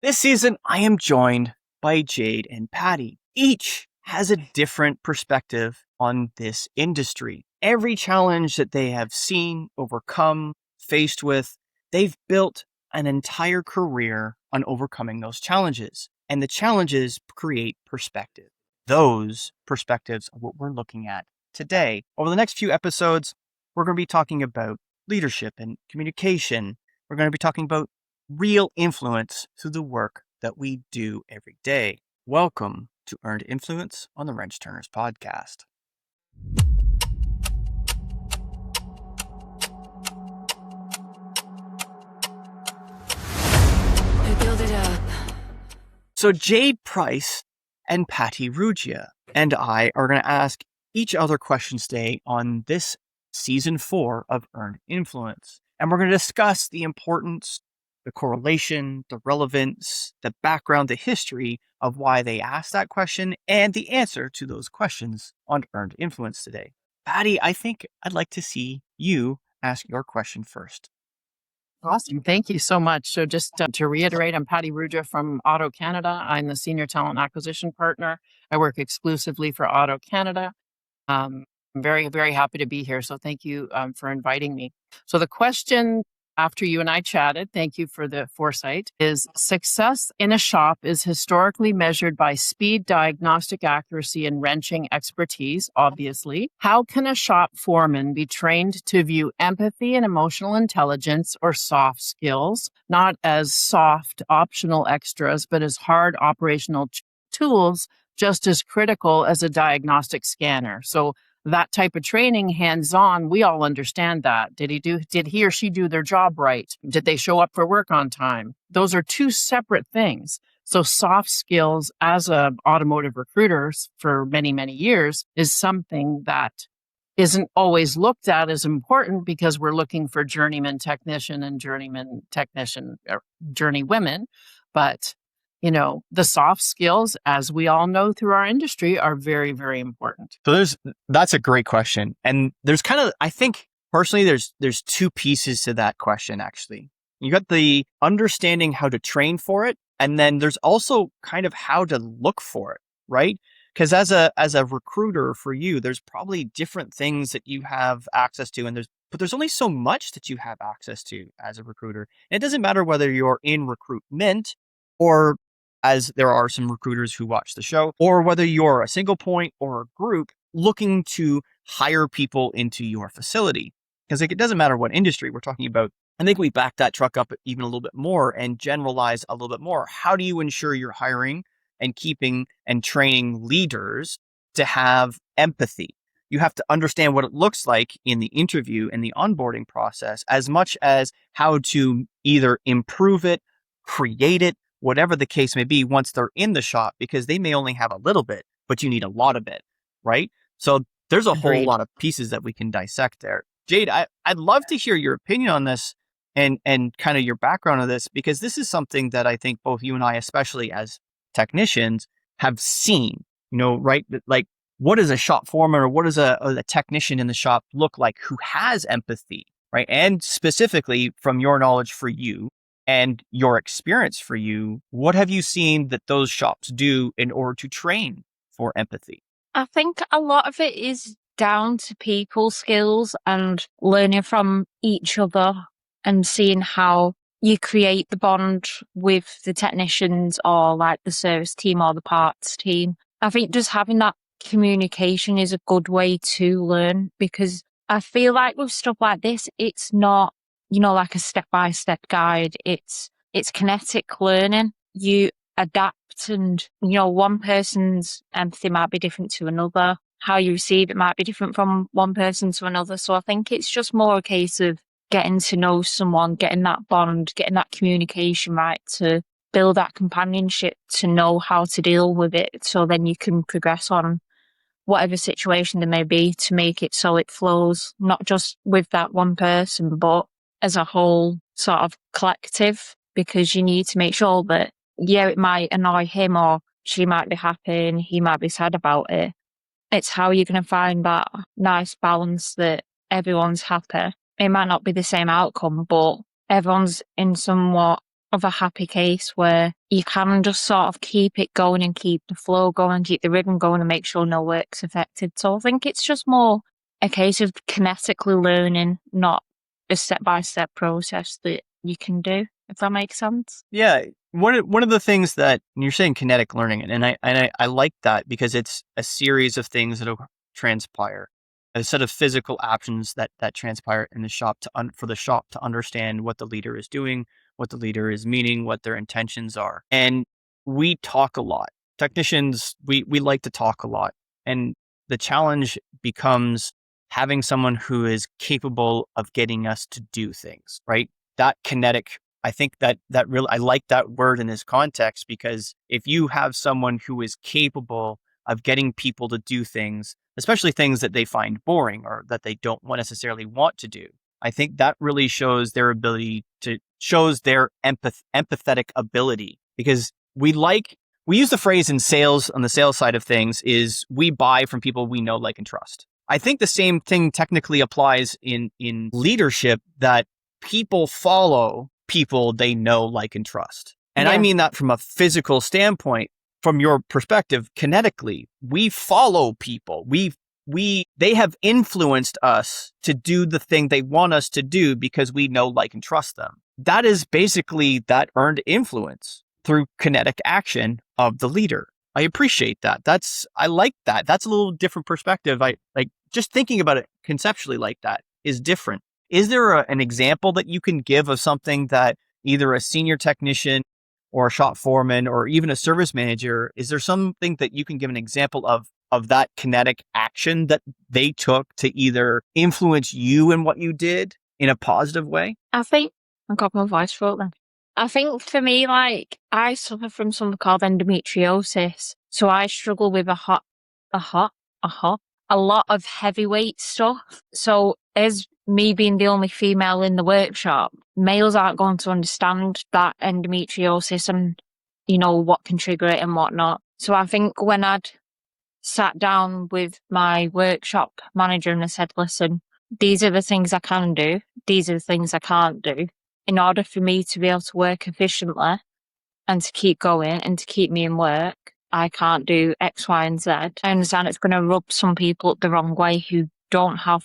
This season, I am joined by Jade and Patty. Each has a different perspective on this industry. Every challenge that they have seen, overcome, faced with, they've built an entire career on overcoming those challenges. And the challenges create perspective. Those perspectives are what we're looking at today. Over the next few episodes, we're going to be talking about leadership and communication. We're going to be talking about real influence through the work that we do every day. Welcome to Earned Influence on the Wrench Turners podcast. Build it up. So Jade Price and Patty Ruggia and I are going to ask each other questions today on this season 4 of Earned Influence. And we're going to discuss the importance, the correlation, the relevance, the background, the history of why they asked that question and the answer to those questions on Earned Influence today. Patty, I think I'd like to see you ask your question first. Awesome. Thank you so much. So just to reiterate, I'm Patty Ruggia from Auto Canada. I'm the Senior Talent Acquisition Partner. I work exclusively for Auto Canada. I'm very, very happy to be here. So thank you for inviting me. So the question after you and I chatted, thank you for the foresight, is success in a shop is historically measured by speed, diagnostic accuracy, and wrenching expertise, obviously. How can a shop foreman be trained to view empathy and emotional intelligence or soft skills, not as soft optional extras, but as hard operational tools, just as critical as a diagnostic scanner? So that type of training, hands-on, we all understand that. Did he or she do their job right? Did they show up for work on time? Those are two separate things. So soft skills as a automotive recruiter for many, many years is something that isn't always looked at as important because we're looking for journeyman technician and journeyman technician or journey women. But the soft skills, as we all know through our industry, are very, very important. So that's a great question. And there's I think personally, there's two pieces to that question, actually. You got the understanding how to train for it. And then there's also kind of how to look for it, right? Because as a recruiter for you, there's probably different things that you have access to. But there's only so much that you have access to as a recruiter. And it doesn't matter whether you're in recruitment or, as there are some recruiters who watch the show, or whether you're a single point or a group looking to hire people into your facility. Because it doesn't matter what industry we're talking about. I think we back that truck up even a little bit more and generalize a little bit more. How do you ensure you're hiring and keeping and training leaders to have empathy? You have to understand what it looks like in the interview and the onboarding process, as much as how to either improve it, create it, whatever the case may be once they're in the shop, because they may only have a little bit, but you need a lot of it, right? So there's a whole lot of pieces that we can dissect there. Jade, I'd love to hear your opinion on this and kind of your background on this, because this is something that I think both you and I, especially as technicians, have seen, right? Like, what does a shop foreman or what does a technician in the shop look like who has empathy, right? And specifically from your knowledge for you, and your experience for you, what have you seen that those shops do in order to train for empathy? I think a lot of it is down to people skills and learning from each other and seeing how you create the bond with the technicians or like the service team or the parts team. I think just having that communication is a good way to learn, because I feel like with stuff like this, it's not like a step-by-step guide. It's kinetic learning. You adapt and, one person's empathy might be different to another. How you receive it might be different from one person to another. So I think it's just more a case of getting to know someone, getting that bond, getting that communication right to build that companionship, to know how to deal with it. So then you can progress on whatever situation there may be to make it so it flows, not just with that one person, but as a whole sort of collective, because you need to make sure that, it might annoy him or she might be happy and he might be sad about it. It's how you're going to find that nice balance that everyone's happy. It might not be the same outcome, but everyone's in somewhat of a happy case where you can just sort of keep it going and keep the flow going, keep the rhythm going and make sure no work's affected. So I think it's just more a case of kinetically learning, not a step-by-step process that you can do, if that makes sense. Yeah. One of the things that you're saying kinetic learning, and I like that because it's a series of things that'll transpire, a set of physical actions that transpire in the shop for the shop to understand what the leader is doing, what the leader is meaning, what their intentions are. And we talk a lot. Technicians, we like to talk a lot. And the challenge becomes having someone who is capable of getting us to do things, right? That kinetic, I think that really, I like that word in this context, because if you have someone who is capable of getting people to do things, especially things that they find boring or that they don't necessarily want to do, I think that really shows their empathetic ability, because we use the phrase in sales, on the sales side of things, is we buy from people we know, like, and trust. I think the same thing technically applies in leadership, that people follow people they know, like, and trust. And I mean that from a physical standpoint. From your perspective, kinetically, we follow people. They have influenced us to do the thing they want us to do because we know, like, and trust them. That is basically that earned influence through kinetic action of the leader. I appreciate that. I like that. That's a little different perspective. I like just thinking about it conceptually like that is different. Is there an example that you can give of something that either a senior technician or a shop foreman or even a service manager, is there something that you can give an example of that kinetic action that they took to either influence you in what you did in a positive way? I think I got my voice throat then. I think for me, like, I suffer from something called endometriosis. So I struggle with a lot of heavyweight stuff. So as me being the only female in the workshop, males aren't going to understand that endometriosis and, what can trigger it and whatnot. So I think when I'd sat down with my workshop manager and I said, listen, these are the things I can do. These are the things I can't do. In order for me to be able to work efficiently and to keep going and to keep me in work, I can't do X, Y, and Z. I understand it's going to rub some people the wrong way who don't have,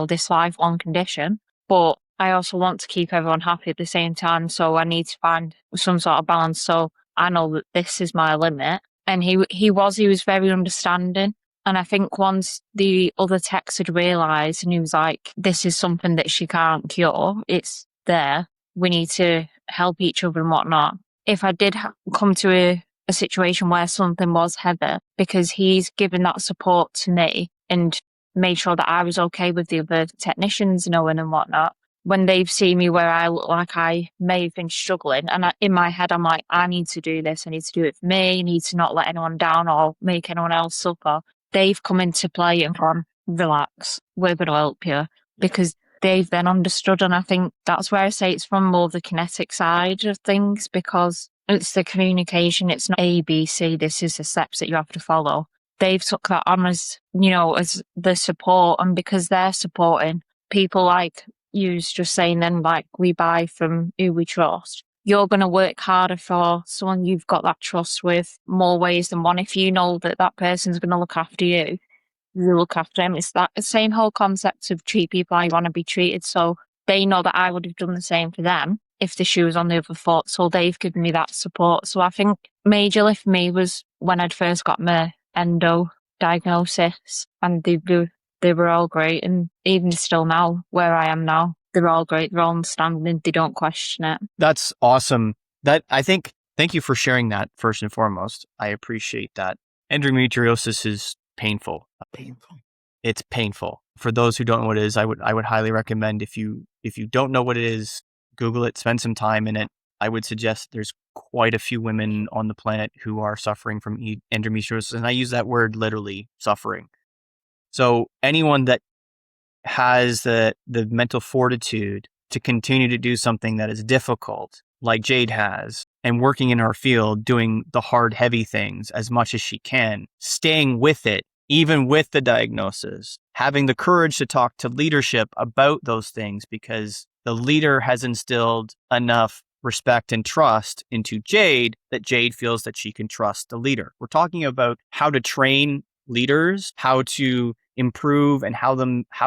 this lifelong condition, but I also want to keep everyone happy at the same time. So I need to find some sort of balance. So I know that this is my limit. And he was very understanding. And I think once the other techs had realised, and he was like, this is something that she can't cure. It's there. We need to help each other and whatnot. If I did come to a situation where something was heavy, because he's given that support to me and made sure that I was okay with the other technicians knowing and whatnot, when they've seen me where I look like I may have been struggling, and in my head I'm like, I need to do this, I need to do it for me, I need to not let anyone down or make anyone else suffer, they've come into play and gone, relax, we're going to help you, because they've then understood. And I think that's where I say it's from more the kinetic side of things, because it's the communication. It's not A, B, C, this is the steps that you have to follow. They've took that on as, as the support. And because they're supporting people like you's just saying, then, like, we buy from who we trust, you're going to work harder for someone you've got that trust with more ways than one. If you know that that person's going to look after you, you look after them. It's that same whole concept of treat people how you want to be treated. So they know that I would have done the same for them if the shoe was on the other foot. So they've given me that support. So I think majorly for me was when I'd first got my endo diagnosis, and they were all great. And even still now, where I am now, they're all great. They're all understanding. They don't question it. That's awesome. Thank you for sharing that first and foremost. I appreciate that. Endometriosis is painful. It's painful. For those who don't know what it is, I would highly recommend, if you don't know what it is, Google it, spend some time in it. I would suggest there's quite a few women on the planet who are suffering from endometriosis, and I use that word literally, suffering. So anyone that has the mental fortitude to continue to do something that is difficult, like Jade has, and working in our field, doing the hard, heavy things as much as she can, staying with it, even with the diagnosis, having the courage to talk to leadership about those things, because the leader has instilled enough respect and trust into Jade, that Jade feels that she can trust the leader. We're talking about how to train leaders, how to improve, and how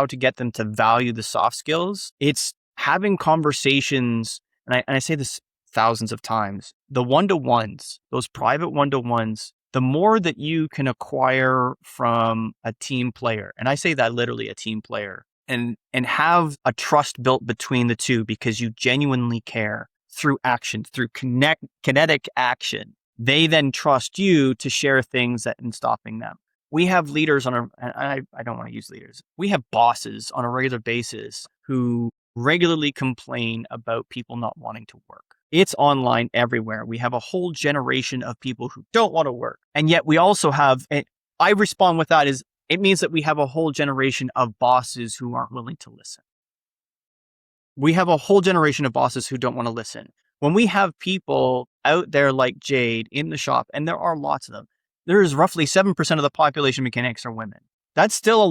to get them to value the soft skills. It's having conversations, and I say this thousands of times, the one-to-ones, those private one-to-ones, the more that you can acquire from a team player, and I say that literally, a team player, and have a trust built between the two because you genuinely care through action, through kinetic action. They then trust you to share things that in stopping them. We have leaders I don't want to use leaders. We have bosses on a regular basis who regularly complain about people not wanting to work. It's online everywhere. We have a whole generation of people who don't want to work. And yet we also have, and I respond with that is, it means that we have a whole generation of bosses who aren't willing to listen. We have a whole generation of bosses who don't want to listen. When we have people out there like Jade in the shop, and there are lots of them, there is roughly 7% of the population mechanics are women. That's still a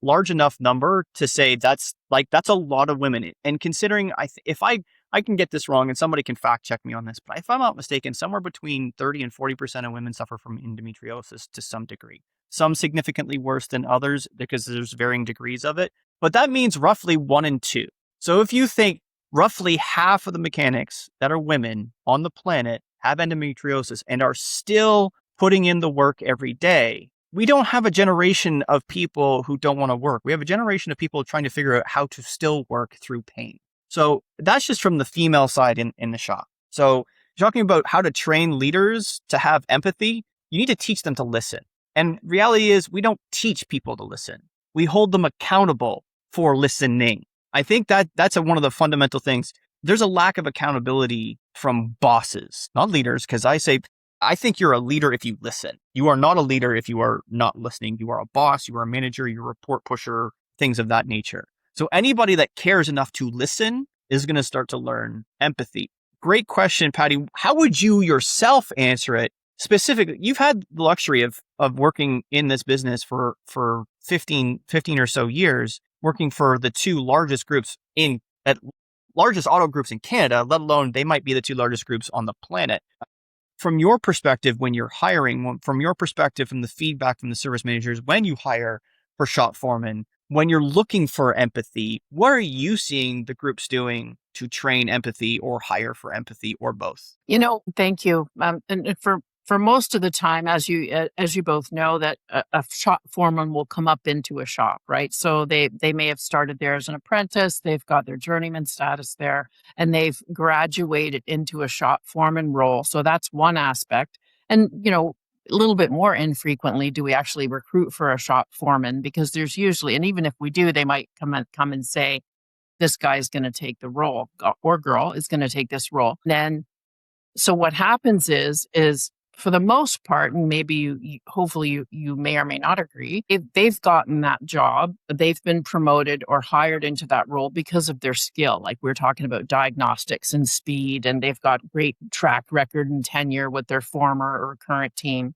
large enough number to say that's a lot of women. And considering if I can get this wrong and somebody can fact check me on this, but if I'm not mistaken, somewhere between 30 and 40% of women suffer from endometriosis to some degree. Some significantly worse than others because there's varying degrees of it. But that means roughly 1 in 2. So if you think roughly half of the mechanics that are women on the planet have endometriosis and are still putting in the work every day, we don't have a generation of people who don't want to work. We have a generation of people trying to figure out how to still work through pain. So that's just from the female side in the shop. So talking about how to train leaders to have empathy, you need to teach them to listen. And reality is we don't teach people to listen. We hold them accountable for listening. I think that's one of the fundamental things. There's a lack of accountability from bosses, not leaders, because I think you're a leader if you listen. You are not a leader if you are not listening. You are a boss, you are a manager, you're a report pusher, things of that nature. So anybody that cares enough to listen is going to start to learn empathy. Great question, Patty. How would you yourself answer it? Specifically, you've had the luxury of working in this business for 15 or so years, working for the two largest groups largest auto groups in Canada, let alone they might be the two largest groups on the planet. From your perspective, when you're hiring, from your perspective, from the feedback from the service managers, when you hire for shop foremen, when you're looking for empathy, what are you seeing the groups doing to train empathy or hire for empathy or both? Thank you. And for most of the time, as you both know, that a shop foreman will come up into a shop, right? So they may have started there as an apprentice, they've got their journeyman status there, and they've graduated into a shop foreman role. So that's one aspect. And, a little bit more infrequently do we actually recruit for a shop foreman, because there's usually, and even if we do, they might come and say, this guy's going to take the role, or girl is going to take this role. So what happens is for the most part, and maybe hopefully you may or may not agree, if they've gotten that job, they've been promoted or hired into that role because of their skill. Like we're talking about diagnostics and speed, and they've got great track record and tenure with their former or current team,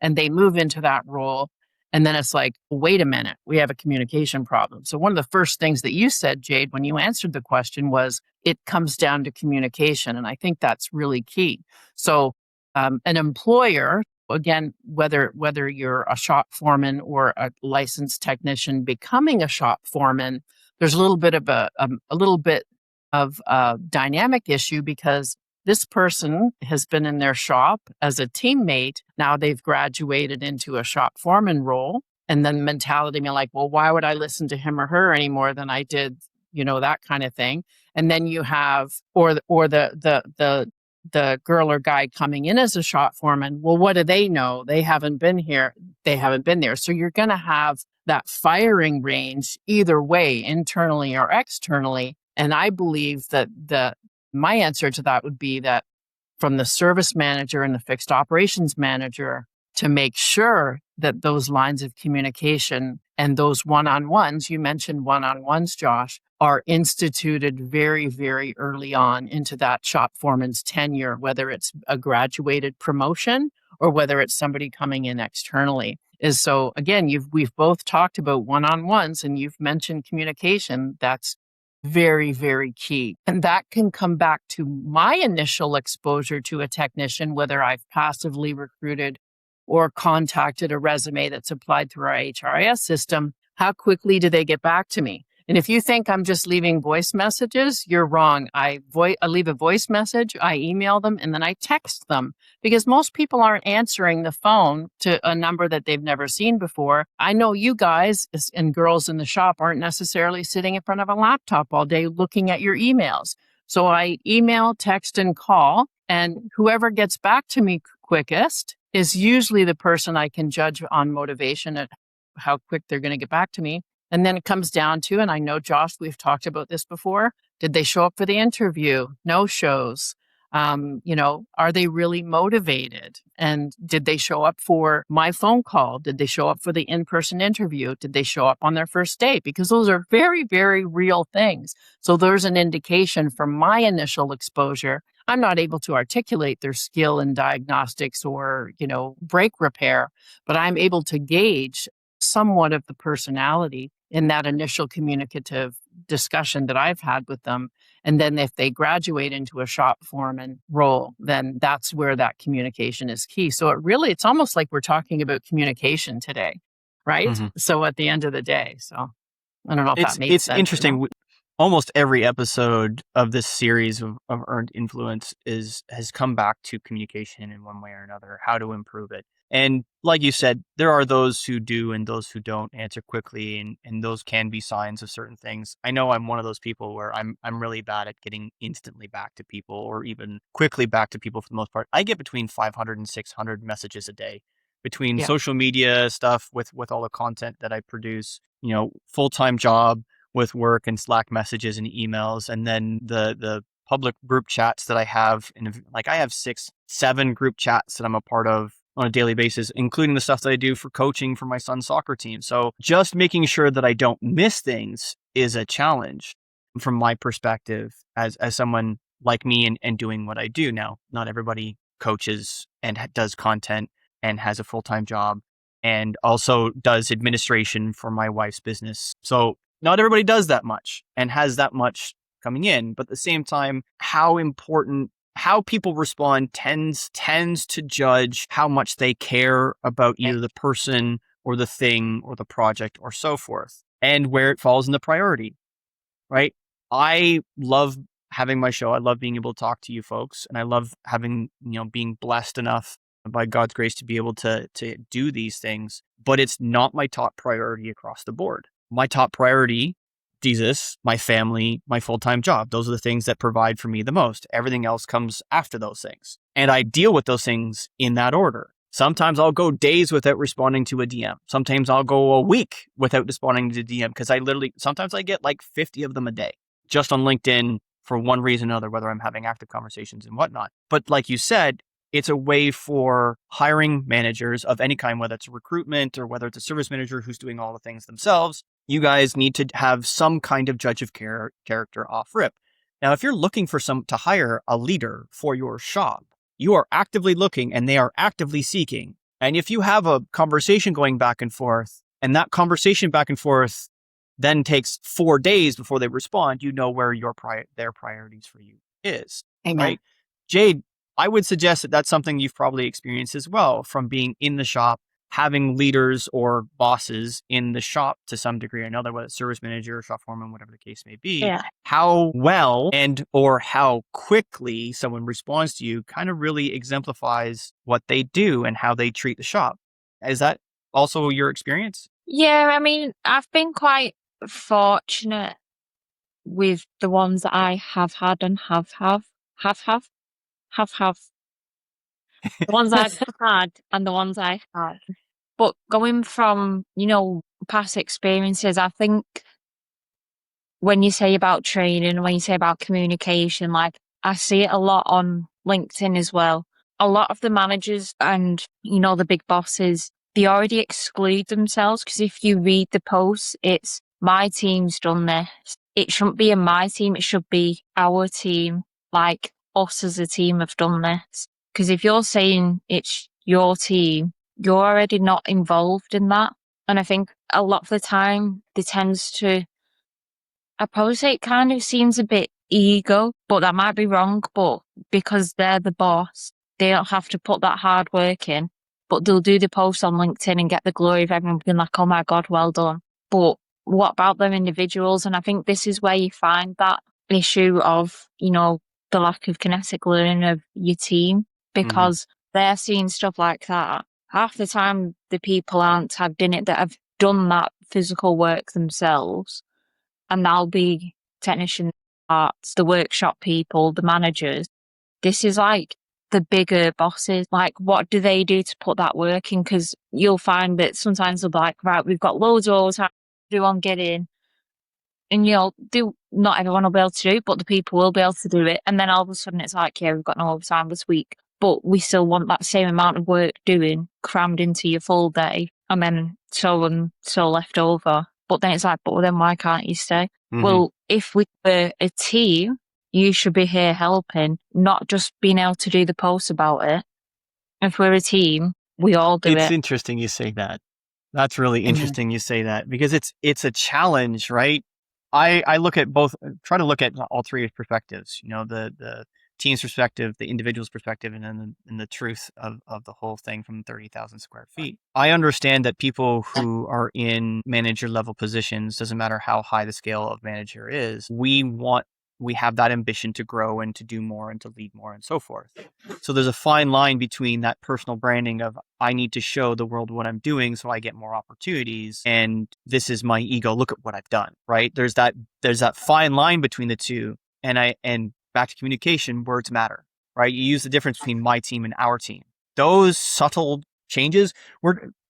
and they move into that role. And then it's like, wait a minute, we have a communication problem. So one of the first things that you said, Jade, when you answered the question was, it comes down to communication. And I think that's really key. So an employer, again, whether you're a shop foreman or a licensed technician becoming a shop foreman, there's a little bit of a dynamic issue, because this person has been in their shop as a teammate. Now they've graduated into a shop foreman role, and then mentality me like, well, why would I listen to him or her any more than I did, that kind of thing. And then you have, or the girl or guy coming in as a shop foreman. Well, what do they know? They haven't been here. They haven't been there. So you're going to have that firing range either way, internally or externally. And I believe that my answer to that would be that from the service manager and the fixed operations manager to make sure that those lines of communication and those one-on-ones, you mentioned one-on-ones, Josh, are instituted very, very early on into that shop foreman's tenure, whether it's a graduated promotion or whether it's somebody coming in externally. So again, we've both talked about one-on-ones, and you've mentioned communication. That's very, very key. And that can come back to my initial exposure to a technician, whether I've passively recruited or contacted a resume that's applied through our HRIS system. How quickly do they get back to me? And if you think I'm just leaving voice messages, you're wrong. I leave a voice message, I email them, and then I text them, because most people aren't answering the phone to a number that they've never seen before. I know you guys and girls in the shop aren't necessarily sitting in front of a laptop all day looking at your emails. So I email, text, and call, and whoever gets back to me quickest is usually the person I can judge on motivation at how quick they're going to get back to me. And then it comes down to, and I know, Josh, we've talked about this before, did they show up for the interview? No shows. Are they really motivated? And did they show up for my phone call? Did they show up for the in-person interview? Did they show up on their first date? Because those are very, very real things. So there's an indication from my initial exposure. I'm not able to articulate their skill in diagnostics or, brake repair, but I'm able to gauge somewhat of the personality in that initial communicative discussion that I've had with them. And then if they graduate into a shop foreman role, then that's where that communication is key. So it's almost like we're talking about communication today, right? Mm-hmm. So at the end of the day, so I don't know if that makes it's sense. It's interesting. Almost every episode of this series of Earned Influence has come back to communication in one way or another, how to improve it. And like you said, there are those who do and those who don't answer quickly, and those can be signs of certain things. I know I'm one of those people where I'm really bad at getting instantly back to people, or even quickly back to people for the most part. I get between 500 and 600 messages a day between social media stuff with all the content that I produce, full-time job with work and Slack messages and emails, and then the public group chats that I have. And I have 6-7 group chats that I'm a part of on a daily basis, including the stuff that I do for coaching for my son's soccer team. So just making sure that I don't miss things is a challenge from my perspective as someone like me and doing what I do. Now, not everybody coaches and does content and has a full-time job and also does administration for my wife's business. So not everybody does that much and has that much coming in, but at the same time, how people respond tends to judge how much they care about either the person or the thing or the project or so forth, and where it falls in the priority, right? I love having my show. I love being able to talk to you folks, and I love having, being blessed enough by God's grace to be able to do these things, but it's not my top priority across the board. My top priority, Jesus, my family, my full-time job. Those are the things that provide for me the most. Everything else comes after those things. And I deal with those things in that order. Sometimes I'll go days without responding to a DM. Sometimes I'll go a week without responding to a DM because sometimes I get 50 of them a day just on LinkedIn for one reason or another, whether I'm having active conversations and whatnot. But like you said, it's a way for hiring managers of any kind, whether it's recruitment or whether it's a service manager who's doing all the things themselves. You guys need to have some kind of judge of character off rip. Now, if you're looking for to hire a leader for your shop, you are actively looking and they are actively seeking. And if you have a conversation going back and forth, and that conversation back and forth then takes 4 days before they respond, you know where their priorities for you is. Amen. Right? Jade, I would suggest that that's something you've probably experienced as well from being in the shop, having leaders or bosses in the shop to some degree or another, whether it's service manager or shop foreman, whatever the case may be. Yeah. How well or how quickly someone responds to you kind of really exemplifies what they do and how they treat the shop. Is that also your experience? Yeah, I mean, I've been quite fortunate with the ones that I have had and have. The ones I've had and the ones I have. But going from, past experiences, I think when you say about training, when you say about communication, I see it a lot on LinkedIn as well. A lot of the managers and, the big bosses, they already exclude themselves because if you read the posts, it's my team's done this. It shouldn't be in my team. It should be our team, us as a team have done this. Because if you're saying it's your team, you're already not involved in that. And I think a lot of the time, they tends to I probably say it kind of seems a bit ego, but that might be wrong. But because they're the boss, they don't have to put that hard work in, but they'll do the post on LinkedIn and get the glory of everyone being like, oh my God, well done. But what about them individuals? And I think this is where you find that issue of, the lack of kinetic learning of your team, because they're seeing stuff like that. Half the time, the people aren't tagged in it that have done that physical work themselves. And that'll be technicians, arts, the workshop people, the managers. This is like the bigger bosses. Like, what do they do to put that work in? Because you'll find that sometimes they'll be like, right, we've got loads of overtime, everyone get in. And not everyone will be able to do it, but the people will be able to do it. And then all of a sudden it's like, yeah, we've got no overtime this week, but we still want that same amount of work doing crammed into your full day. And then so left over. But then it's like, but then why can't you stay? Well, if we were a team, you should be here helping, not just being able to do the post about it. If we're a team, we all do it. It's interesting you say that. That's really interesting you say that, because it's a challenge, right? I try to look at all three perspectives, the team's perspective, the individual's perspective, and then the truth of the whole thing from 30,000 square feet. I understand that people who are in manager level positions, doesn't matter how high the scale of manager is, we have that ambition to grow and to do more and to lead more and so forth. So there's a fine line between that personal branding of, I need to show the world what I'm doing so I get more opportunities, and this is my ego, look at what I've done, right? There's that fine line between the two. And back to communication, words matter, right? You use the difference between my team and our team. Those subtle changes,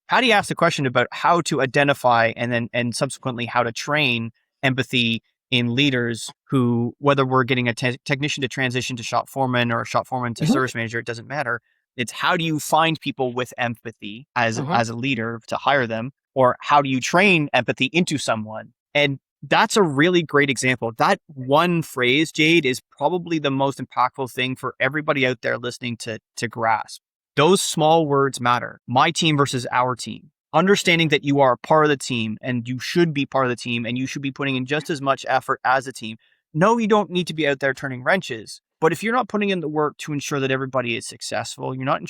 Patty asked a question about how to identify and subsequently how to train empathy in leaders who, whether we're getting a technician to transition to shop foreman or a shop foreman to service manager, it doesn't matter. It's how do you find people with empathy as a leader to hire them, or how do you train empathy into someone? And that's a really great example. That one phrase, Jade, is probably the most impactful thing for everybody out there listening to grasp. Those small words matter. My team versus our team. Understanding that you are a part of the team and you should be part of the team and you should be putting in just as much effort as a team. No, you don't need to be out there turning wrenches. But if you're not putting in the work to ensure that everybody is successful, you're not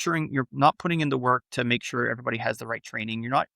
putting in the work to make sure everybody has the right training. You're not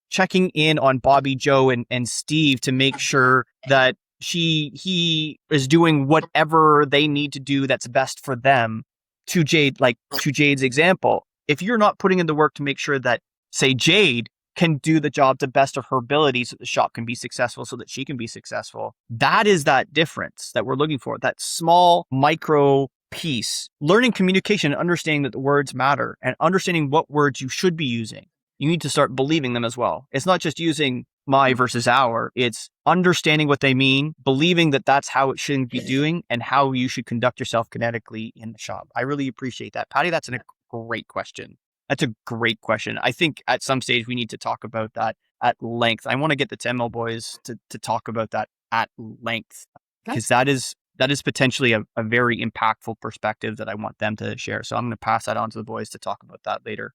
checking in on Bobby, Joe, and Steve to make sure that he is doing whatever they need to do that's best for them. To Jade's example, if you're not putting in the work to make sure that, say, Jade can do the job to best of her ability so the shop can be successful, so that she can be successful, that is that difference that we're looking for, that small micro piece. Learning communication and understanding that the words matter and understanding what words you should be using. You need to start believing them as well. It's not just using my versus our, it's understanding what they mean, believing that that's how it shouldn't be doing, and how you should conduct yourself kinetically in the shop. I really appreciate that. Patty, that's a great question. That's a great question. I think at some stage we need to talk about that at length. I want to get the TEML boys to talk about that at length, because that is potentially a very impactful perspective that I want them to share. So I'm going to pass that on to the boys to talk about that later.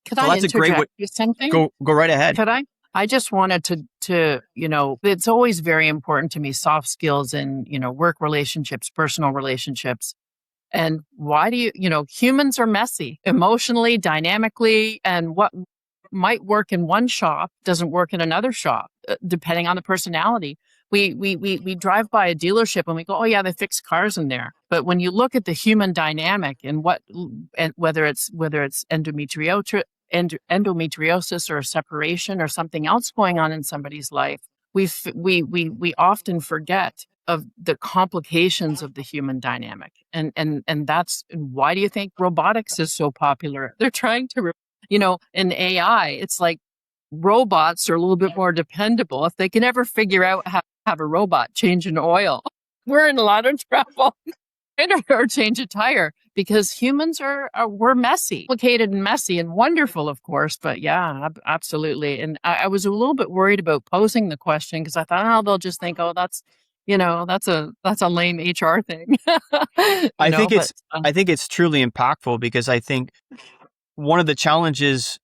Could I interject something? Go right ahead. Could I? I just wanted to it's always very important to me, soft skills and, work relationships, personal relationships. And why do humans are messy, emotionally, dynamically, and what might work in one shop doesn't work in another shop, depending on the personality. We drive by a dealership and we go, oh yeah, they fix cars in there. But when you look at the human dynamic and whether it's endometriosis or a separation or something else going on in somebody's life, we often forget of the complications of the human dynamic. And that's why do you think robotics is so popular? They're trying to, in AI, it's like robots are a little bit more dependable. If they can ever figure out how to have a robot change an oil, we're in a lot of trouble. Or change a tire, because humans we're messy, complicated and messy and wonderful, of course. But yeah, absolutely. And I was a little bit worried about posing the question, because I thought, oh, they'll just think, oh, that's a lame HR thing. I think it's truly impactful, because I think one of the challenges,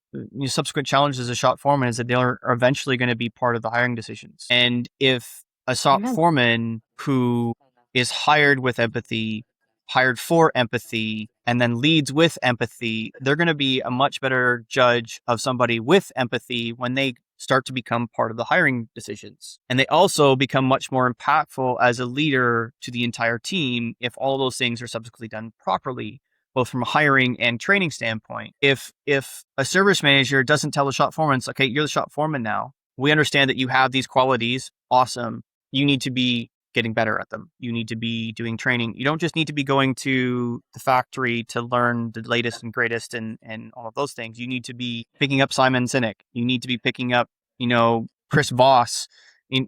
subsequent challenges of shop foreman, is that they're eventually going to be part of the hiring decisions. And if a shop Amen. foreman who is hired with empathy, hired for empathy, and then leads with empathy, they're going to be a much better judge of somebody with empathy when they start to become part of the hiring decisions. And they also become much more impactful as a leader to the entire team if all those things are subsequently done properly, both from a hiring and training standpoint. If a service manager doesn't tell the shop foreman, it's okay, you're the shop foreman now. We understand that you have these qualities. Awesome. You need to be getting better at them. You need to be doing training. You don't just need to be going to the factory to learn the latest and greatest and all of those things. You need to be picking up Simon Sinek. You need to be picking up, Chris Voss.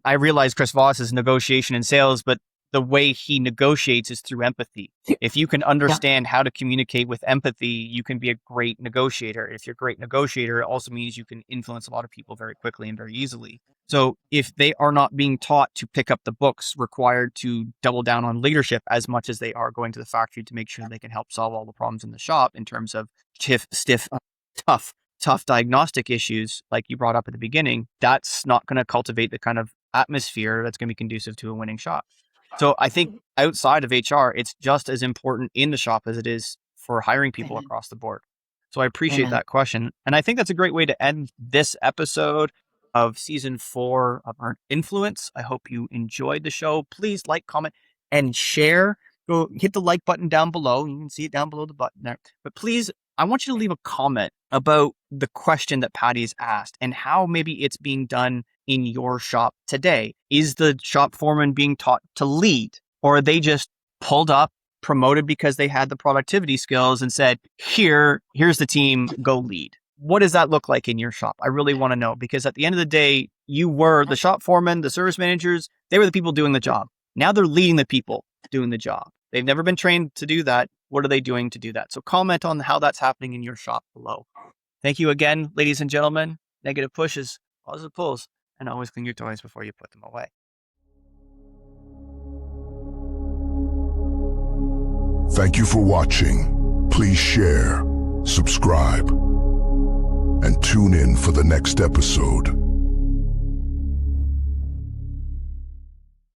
I realize Chris Voss is negotiation and sales, but the way he negotiates is through empathy. If you can understand how to communicate with empathy, you can be a great negotiator. If you're a great negotiator, it also means you can influence a lot of people very quickly and very easily. So if they are not being taught to pick up the books required to double down on leadership as much as they are going to the factory to make sure they can help solve all the problems in the shop in terms of tough diagnostic issues like you brought up at the beginning, that's not going to cultivate the kind of atmosphere that's going to be conducive to a winning shop. So I think outside of HR, it's just as important in the shop as it is for hiring people across the board. So I appreciate that question. And I think that's a great way to end this episode of season 4 of our Influence. I hope you enjoyed the show. Please like, comment, and share. Go hit the like button down below. You can see it down below the button there. But please, I want you to leave a comment about the question that Patty has asked and how maybe it's being done in your shop today. Is the shop foreman being taught to lead, or are they just pulled up, promoted because they had the productivity skills and said, here's the team, go lead? What does that look like in your shop? I really want to know, because at the end of the day, you were the shop foreman, the service managers, they were the people doing the job. Now they're leading the people doing the job. They've never been trained to do that. What are they doing to do that? So comment on how that's happening in your shop below. Thank you again, ladies and gentlemen. Negative pushes, positive pulls, and always clean your toys before you put them away. Thank you for watching. Please share, subscribe, and tune in for the next episode.